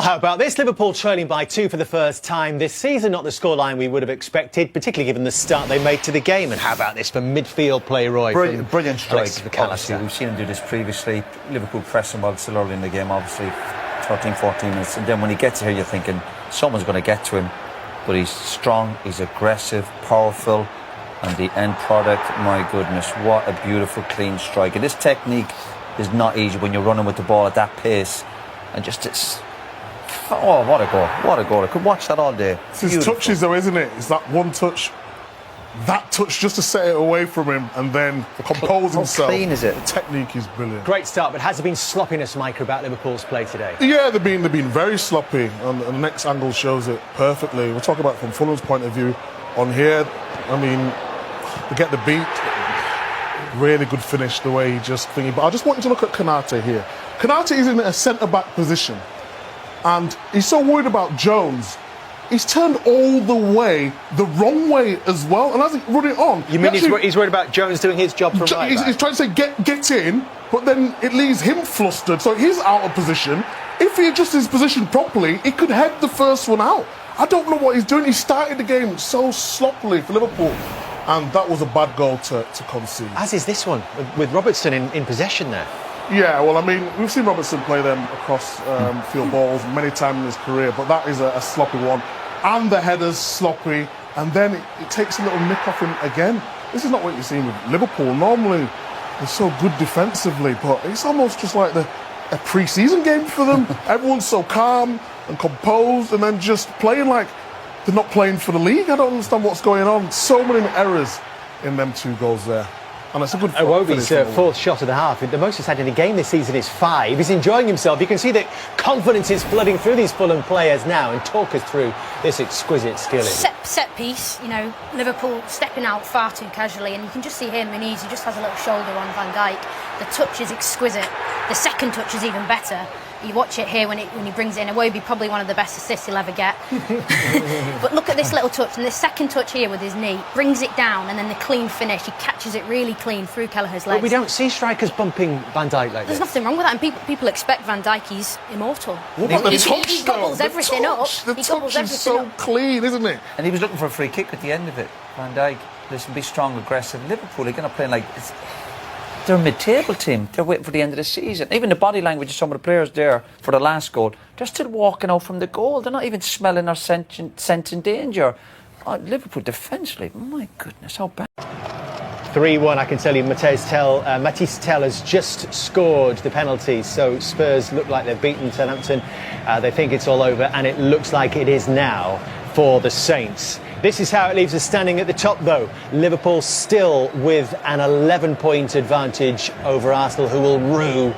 How about this? Liverpool trailing by 2 for the first time this season. Not the scoreline we would have expected, particularly given the start they made to the game. And how about this for midfield play, Roy? Brilliant strike. Obviously, we've seen him do this previously. Liverpool pressing while it's still early in the game, obviously 13, 14 minutes. And then when he gets here, you're thinking someone's going to get to him. But he's strong, he's aggressive, powerful. And the end product, my goodness, what a beautiful, clean strike. And this technique is not easy when you're running with the ball at that pace. And just it's... Oh, what a goal. What a goal. I could watch that all day. It's his touches, though, isn't it? It's that one touch, that touch just to set it away from him and then compose himself. How clean is it? The technique is brilliant. Great start, but has there been sloppiness, Micah, about Liverpool's play today? Yeah, they've been very sloppy, and the next angle shows it perfectly. We'll talk about it from Fulham's point of view on here. I mean, they get the beat. Really good finish the way he just thingy. But I just want you to look at Konate here. Konate is in a centre-back position. And he's so worried about Jones, he's turned all the way, the wrong way as well. And as he run it on... You mean he's worried about Jones doing his job from right back? He's trying to say, get in, but then it leaves him flustered. So he's out of position. If he adjusts his position properly, he could head the first one out. I don't know what he's doing. He started the game so sloppily for Liverpool. And that was a bad goal to concede. As is this one, with Robertson in possession there. Yeah, well, I mean, we've seen Robertson play them across field balls many times in his career, but that is a sloppy one. And the header's sloppy, and then it takes a little nick off him again. This is not what you're seeing with Liverpool. Normally, they're so good defensively, but it's almost just like a pre-season game for them. Everyone's so calm and composed, and then just playing like they're not playing for the league. I don't understand what's going on. So many errors in them 2 goals there. And it's a good Iwobi's fourth shot of the half. The most he's had in a game this season is 5. He's enjoying himself. You can see that confidence is flooding through these Fulham players now. And talk us through this exquisite skill. Set piece, you know, Liverpool stepping out far too casually, and you can just see him and he just has a little shoulder on Van Dijk. The touch is exquisite. The second touch is even better. You watch it here when he brings it in. Iwobi, probably one of the best assists he'll ever get. But look at this little touch, and the second touch here with his knee brings it down, and then the clean finish. He catches it really clean through Kelleher's legs. But we don't see strikers bumping Van Dijk like this. There's nothing wrong with that, and people expect Van Dijk. He's immortal. What about the touch, he gobbles everything up. The touch is so clean, isn't it? And he was looking for a free kick at the end of it. Van Dijk, listen, be strong, aggressive. Liverpool are going to play like... They're a mid-table team. They're waiting for the end of the season. Even the body language of some of the players there for the last goal, they're still walking out from the goal. They're not even smelling or sensing danger. Liverpool defensively, my goodness, how bad. 3-1, I can tell you, Matisse Tell has just scored the penalty, so Spurs look like they've beaten Southampton. They think it's all over, and it looks like it is now for the Saints. This is how it leaves us standing at the top, though. Liverpool still with an 11-point advantage over Arsenal, who will rue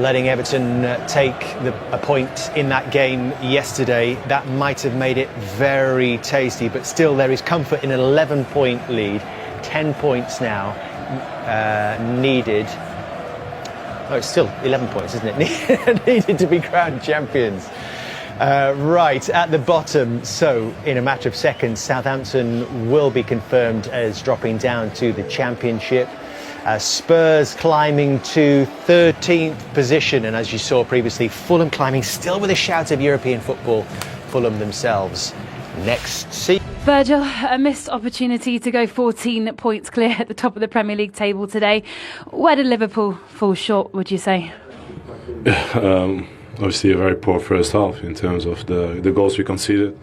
letting Everton take a point in that game yesterday. That might have made it very tasty, but still there is comfort in an 11-point lead. 10 points now needed. Oh, it's still 11 points, isn't it? Needed to be crowned champions. Right at the bottom, so in a matter of seconds, Southampton will be confirmed as dropping down to the Championship. Spurs climbing to 13th position, and as you saw previously, Fulham climbing still with a shout of European football. Fulham themselves next season. Virgil, a missed opportunity to go 14 points clear at the top of the Premier League table today. Where did Liverpool fall short, would you say? Obviously a very poor first half in terms of the goals we conceded.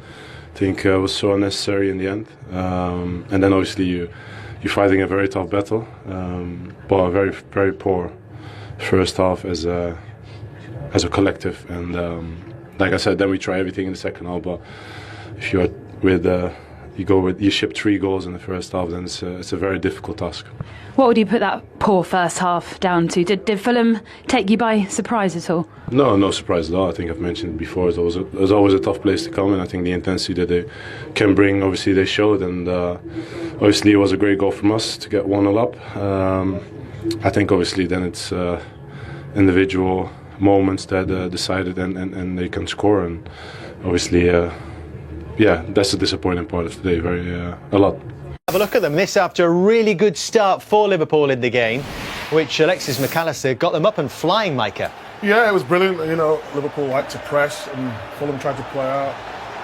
I think it was so unnecessary in the end. And then obviously you're fighting a very tough battle, but a very, very poor first half as a collective. And like I said, then we try everything in the second half. But if you're you ship 3 goals in the first half, then it's a very difficult task. What would you put that poor first half down to? Did Fulham take you by surprise at all? No surprise at all. I think I've mentioned it before. It was always a tough place to come, and I think the intensity that they can bring, obviously they showed, and obviously it was a great goal from us to get 1-0 up. I think obviously then it's individual moments that decided and they can score, and obviously that's the disappointing part of today, a lot. Have a look at them. This after a really good start for Liverpool in the game, which Alexis McAllister got them up and flying, Micah. Yeah, it was brilliant. You know, Liverpool like to press and Fulham tried to play out.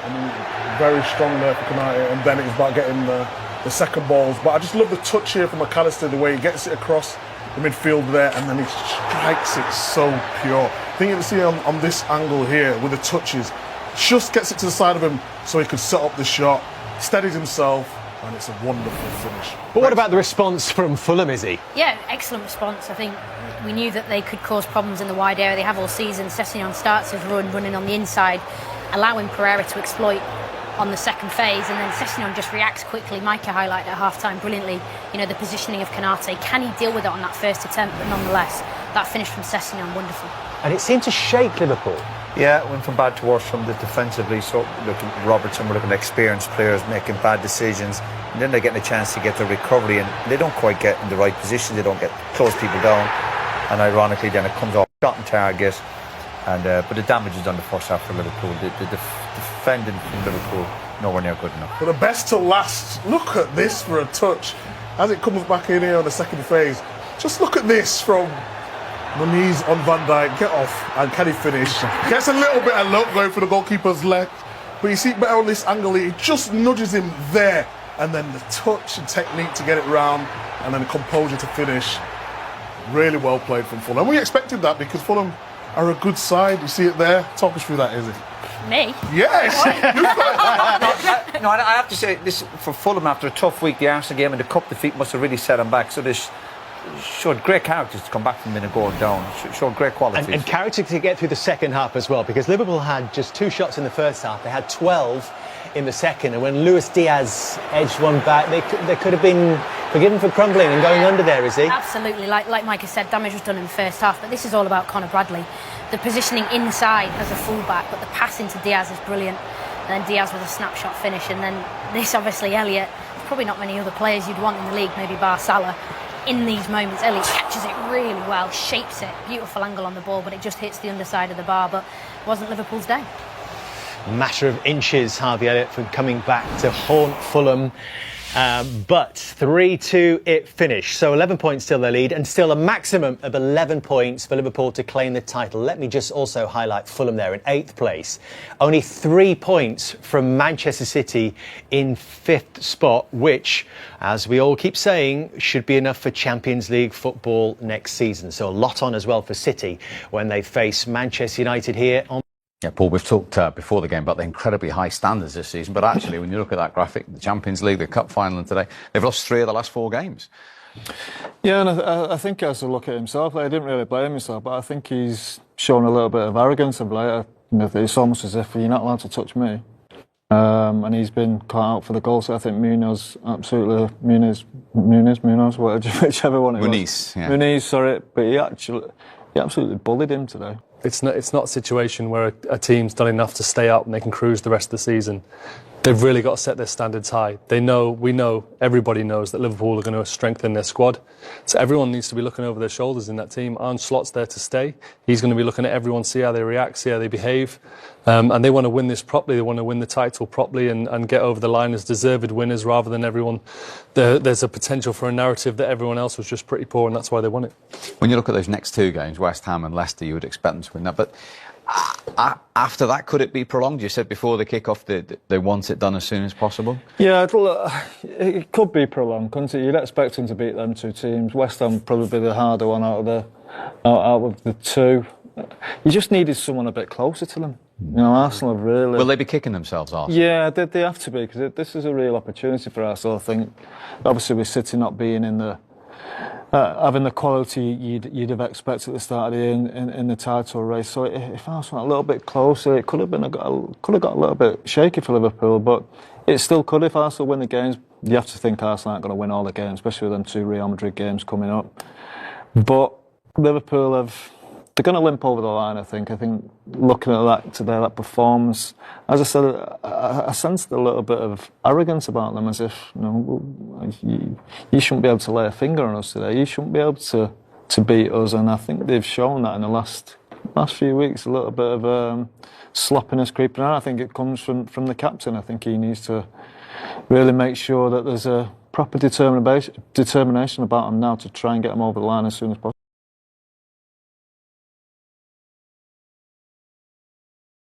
I mean, very strong there for Konate, and then it was about getting the second balls. But I just love the touch here from McAllister, the way he gets it across the midfield there, and then he strikes it so pure. I think you can see on this angle here with the touches, just gets it to the side of him so he could set up the shot, steadies himself, and it's a wonderful finish. But what about the response from Fulham, Izzy? Yeah, excellent response. I think we knew that they could cause problems in the wide area. They have all season. Sessegnon starts his run, running on the inside, allowing Pereira to exploit on the second phase, and then Sessegnon just reacts quickly. Micah highlighted at half-time brilliantly, you know, the positioning of Konate. Can he deal with it on that first attempt? But nonetheless, that finish from Sessegnon, wonderful. And it seemed to shake Liverpool. Yeah, it went from bad to worse from the defensively. So looking at Robertson, we're looking at experienced players making bad decisions, and then they're getting a chance to get the recovery, and they don't quite get in the right position. They don't get close people down, and ironically, then it comes off shot and target. And but the damage is done the first half for Liverpool. The defending from Liverpool nowhere near good enough. But the best to last. Look at this for a touch as it comes back in here on the second phase. Just look at this from Muniz on Van Dijk. Get off, and can he finish? Gets a little bit of luck going for the goalkeeper's leg, but you see better on this angle. He just nudges him there, and then the touch and technique to get it round, and then the composure to finish. Really well played from Fulham. And we expected that because Fulham are a good side. You see it there. Talk us through that, Izzy. Me? Yes. No, I have to say this for Fulham after a tough week. The Arsenal game and the cup defeat must have really set them back. So this showed great characters to come back from being a goal down. Showed great qualities. And character to get through the second half as well, because Liverpool had just 2 shots in the first half. They had 12 in the second, and when Luis Diaz edged one back, they could have been forgiven for crumbling and going under there, is he? Absolutely. Like Micah said, damage was done in the first half, but this is all about Conor Bradley. The positioning inside as a fullback, but the pass into Diaz is brilliant. And then Diaz with a snapshot finish, and then this obviously Elliott. There's probably not many other players you'd want in the league, maybe bar Salah. In these moments, Elliott catches it really well, shapes it, beautiful angle on the ball, but it just hits the underside of the bar. But it wasn't Liverpool's day. Matter of inches, Harvey Elliott, for coming back to haunt Fulham. But 3-2 it finished. So 11 points still their lead, and still a maximum of 11 points for Liverpool to claim the title. Let me just also highlight Fulham there in 8th place. Only 3 points from Manchester City in 5th spot, which, as we all keep saying, should be enough for Champions League football next season. So a lot on as well for City when they face Manchester United here on. Yeah, Paul, we've talked before the game about the incredibly high standards this season, but actually, when you look at that graphic, the Champions League, the Cup final and today, they've lost 3 of the last 4 games. Yeah, and I think he has to look at himself. I didn't really blame himself, but I think he's shown a little bit of arrogance of late. It's almost as if you're not allowed to touch me. And he's been caught out for the goal, so I think Munoz, whichever one it was. Muniz, yeah. Muniz, sorry, but he absolutely bullied him today. It's not a situation where a team's done enough to stay up and they can cruise the rest of the season. They've really got to set their standards high. We know, everybody knows that Liverpool are going to strengthen their squad. So everyone needs to be looking over their shoulders in that team. Arne Slot's there to stay. He's going to be looking at everyone, see how they react, see how they behave. And they want to win this properly. They want to win the title properly and get over the line as deserved winners rather than everyone. There's a potential for a narrative that everyone else was just pretty poor, and that's why they won it. When you look at those next 2 games, West Ham and Leicester, you would expect them to win that. But after that, could it be prolonged? You said before the kick-off they want it done as soon as possible. Yeah, it could be prolonged, couldn't it? You'd expect them to beat them 2 teams. West Ham probably be the harder one out of the 2. You just needed someone a bit closer to them. You know, Arsenal have really... Will they be kicking themselves, Arsenal? Yeah, they have to be, because this is a real opportunity for Arsenal, I think. Obviously, with City not being in the... having the quality you'd have expected at the start of the year in the title race. So if Arsenal went a little bit closer, it could have got a little bit shaky for Liverpool, but it still could if Arsenal win the games. You have to think Arsenal aren't going to win all the games, especially with them 2 Real Madrid games coming up. But Liverpool they're going to limp over the line, I think. I think looking at that today, that performance, as I said, I sensed a little bit of arrogance about them, as if you shouldn't be able to lay a finger on us today. You shouldn't be able to beat us, and I think they've shown that in the last few weeks. A little bit of sloppiness creeping on. I think it comes from the captain. I think he needs to really make sure that there's a proper determination about him now to try and get him over the line as soon as possible.